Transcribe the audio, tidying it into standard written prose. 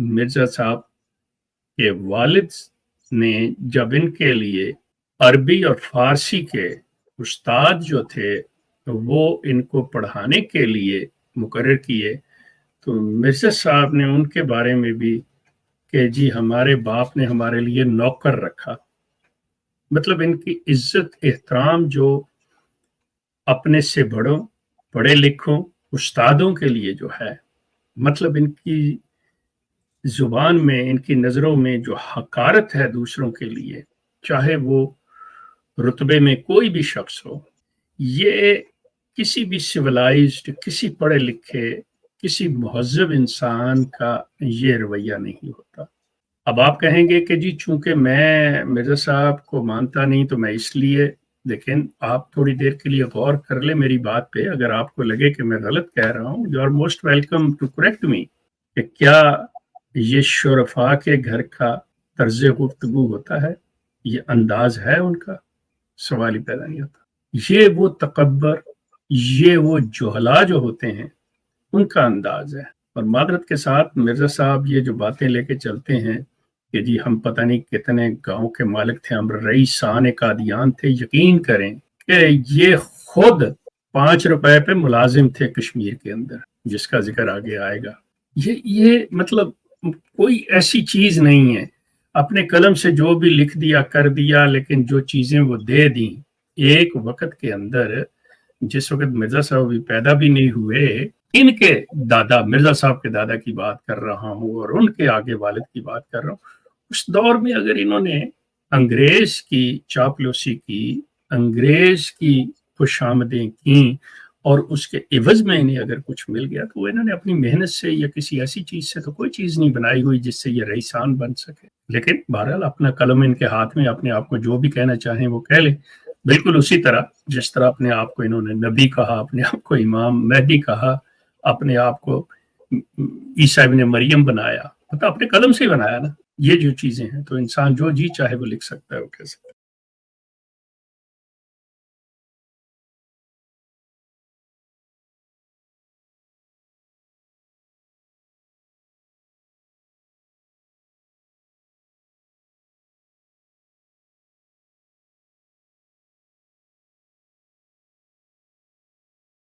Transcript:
मिर्जा साहब के वालिद ने जब इनके लिए अरबी और फारसी के उस्ताद जो थे वो इनको पढ़ाने के लिए मुकर्रर किए, तो मिर्जा साहब ने उनके बारे में भी कि जी हमारे बाप ने हमारे लिए नौकर रखा। मतलब इनकी इज्जत एहतराम जो अपने से बड़ों, पढ़े लिखों, उस्तादों के लिए जो है, मतलब इनकी जुबान में, इनकी नज़रों में जो हकारत है दूसरों के लिए, चाहे वो रुतबे में कोई भी शख्स हो, ये किसी भी सिविलाइज्ड, किसी पढ़े लिखे, किसी मुहज़्ज़ब इंसान का ये रवैया नहीं होता। अब आप कहेंगे कि जी चूंकि मैं मिर्जा साहब को मानता नहीं तो मैं इसलिए, लेकिन आप थोड़ी देर के लिए गौर कर ले मेरी बात पे। अगर आपको लगे कि मैं गलत कह रहा हूँ, you are most welcome to correct me, कि क्या ये शुरफा के घर का तर्ज गुफ्तगू होता है, ये अंदाज है उनका? सवाल ही पैदा नहीं होता। ये वो तकब्बर, ये वो जुहला जो होते हैं, उनका अंदाज है। और मादरत के साथ मिर्जा साहब ये जो बातें लेके चलते हैं कि जी हम पता नहीं कितने गांव के मालिक थे, हम रईसान कादियान थे, यकीन करें कि ये खुद 5 रुपए पे मुलाजिम थे कश्मीर के अंदर, जिसका जिक्र आगे आएगा। ये मतलब कोई ऐसी चीज नहीं है, अपने कलम से जो भी लिख दिया कर दिया, लेकिन जो चीजें वो दे दी एक वक्त के अंदर, जिस वक्त मिर्जा साहब भी पैदा भी नहीं हुए, इनके दादा, मिर्जा साहब के दादा की बात कर रहा हूँ और उनके आगे वालिद की बात कर रहा हूँ, उस दौर में अगर इन्होंने अंग्रेज की चापलूसी की, अंग्रेज की खुशामदें की और उसके इवज में इन्हें अगर कुछ मिल गया, तो इन्होंने अपनी मेहनत से या किसी ऐसी चीज से तो कोई चीज नहीं बनाई हुई जिससे ये रईसान बन सके। लेकिन बहरहाल अपना कलम इनके हाथ में, अपने आप को जो भी कहना चाहें वो कह ले। बिल्कुल उसी तरह जिस तरह अपने आप को इन्होंने नबी कहा, अपने आप को इमाम मेहदी कहा, अपने आप को ईसा इब्न मरियम बनाया, मतलब अपने कलम से ही बनाया ना। ये जो चीजें हैं, तो इंसान जो जी चाहे वो लिख सकता है, वो कह सकता है।